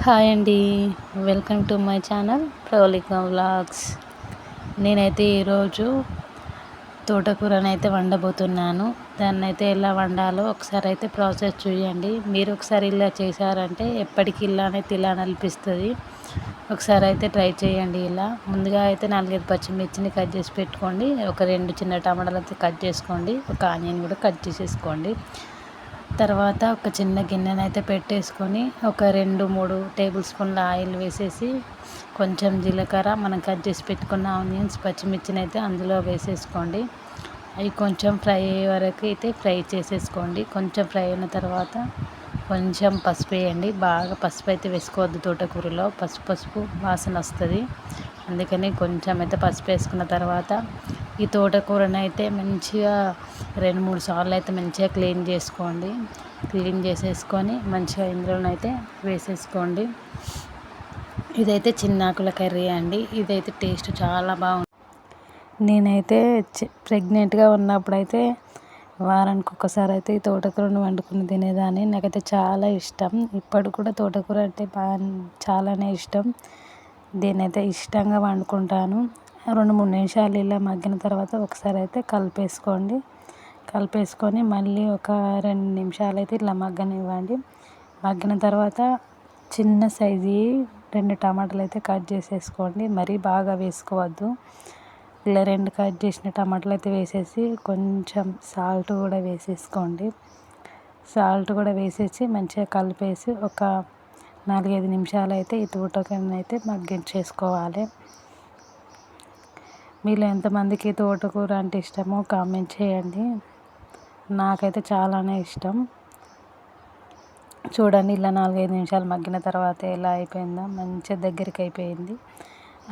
Hi అండి. Welcome to my channel Pravalika vlogs. నేనైతే ఈరోజు తోటకూరనైతే వండబోతున్నాను. దాన్నైతే ఎలా వండాలో ఒకసారి అయితే ప్రాసెస్ చూడండి. మీరు ఒకసారి ఇలా చేశారంటే ఎప్పటికీ ఇలానే తినాలనిపిస్తుంది. ఒకసారి అయితే ట్రై చేయండి. ఇలా ముందుగా అయితే 4-5 పచ్చిమిర్చిని కట్ చేసి పెట్టుకోండి. ఒక 2 చిన్న టమాటాలు అయితే కట్ చేసుకోండి. ఒక ఆనియన్ కూడా కట్ చేసేసుకోండి. తర్వాత ఒక చిన్న గిన్నెనైతే పెట్టేసుకొని ఒక 2-3 టేబుల్ స్పూన్ల ఆయిల్ వేసేసి కొంచెం జీలకర్ర, మనం కట్ చేసి పెట్టుకున్న ఆనియన్స్, పచ్చిమిర్చిని అయితే అందులో వేసేసుకోండి. అవి కొంచెం ఫ్రై అయ్యే వరకు అయితే ఫ్రై చేసేసుకోండి. కొంచెం ఫ్రై అయిన తర్వాత కొంచెం పసుపు వేయండి. బాగా పసుపు అయితే వేసుకోవద్దు, తోటకూరలో పసుపు వాసన వస్తుంది. అందుకని కొంచెం అయితే పసుపు వేసుకున్న తర్వాత ఈ తోటకూరని అయితే మంచిగా 2-3 సార్లు అయితే మంచిగా క్లీన్ చేసుకోండి. క్లీన్ చేసేసుకొని మంచిగా ఇందులోనైతే వేసేసుకోండి. ఇదైతే చిన్నాకుల కర్రీ అండి. ఇదైతే టేస్ట్ చాలా బాగుంది. నేనైతే ప్రెగ్నెంట్గా ఉన్నప్పుడైతే వారానికి ఒకసారి అయితే ఈ తోటకూరను వండుకుని తినేదాన్ని. నాకైతే చాలా ఇష్టం. ఇప్పుడు కూడా తోటకూర అంటే చాలానే ఇష్టం. దీన్నైతే ఇష్టంగా వండుకుంటాను. 2-3 నిమిషాలు ఇలా మగ్గిన తర్వాత ఒకసారి అయితే కలిపేసుకోండి. కలిపేసుకొని మళ్ళీ ఒక 2 నిమిషాలు అయితే ఇలా మగ్గనివ్వండి. మగ్గిన తర్వాత చిన్న సైజు 2 టమాటాలు అయితే కట్ చేసేసుకోండి. మరీ బాగా వేసుకోవద్దు. ఇలా 2 కట్ చేసిన టమాటాలు అయితే వేసేసి కొంచెం సాల్ట్ కూడా వేసేసుకోండి. సాల్ట్ కూడా వేసేసి మంచిగా కలిపేసి ఒక 4-5 నిమిషాలు అయితే ఈ తోటకూరని అయితే మగ్గించేసుకోవాలి. మీలో ఎంతమందికి తోటకూర అంటే ఇష్టమో కామెంట్ చేయండి. నాకైతే చాలానే ఇష్టం. చూడండి, ఇలా 4-5 నిమిషాలు మగ్గిన తర్వాత ఎలా అయిపోయిందో, మంచిగా దగ్గరికి అయిపోయింది.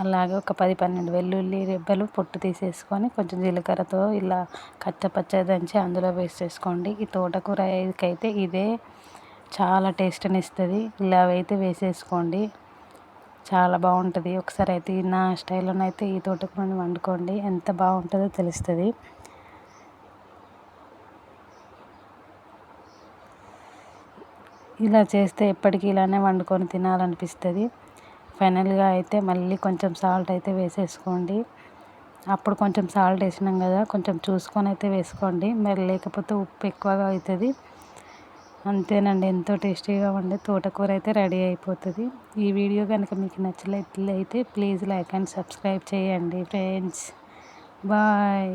అలాగే ఒక 10-12 వెల్లుల్లి రెబ్బలు పొట్టు తీసేసుకొని కొంచెం జీలకర్రతో ఇలా కచ్చపచ్చ దంచి అందులో వేసేసుకోండి. ఈ తోటకూరకైతే ఇదే చాలా టేస్ట్ని ఇస్తుంది. ఇలా అయితే వేసేసుకోండి, చాలా బాగుంటుంది. ఒకసారి అయితే నా స్టైల్లోనైతే ఈ తోటకూరని వండుకోండి, ఎంత బాగుంటుందో తెలుస్తుంది. ఇలా చేస్తే ఎప్పటికీ ఇలానే వండుకొని తినాలనిపిస్తుంది. ఫైనల్గా అయితే మళ్ళీ కొంచెం సాల్ట్ అయితే వేసేసుకోండి. అప్పుడు కొంచెం సాల్ట్ వేసినాం కదా, కొంచెం చూసుకొని అయితే వేసుకోండి, మరి లేకపోతే ఉప్పు ఎక్కువగా అవుతుంది. అంతేనండి, ఎంతో టేస్టీగా ఉండే తోటకూర అయితే రెడీ అయిపోతుంది. ఈ వీడియో కనుక మీకు నచ్చినట్లయితే ప్లీజ్ లైక్ అండ్ సబ్స్క్రైబ్ చేయండి ఫ్రెండ్స్. బాయ్.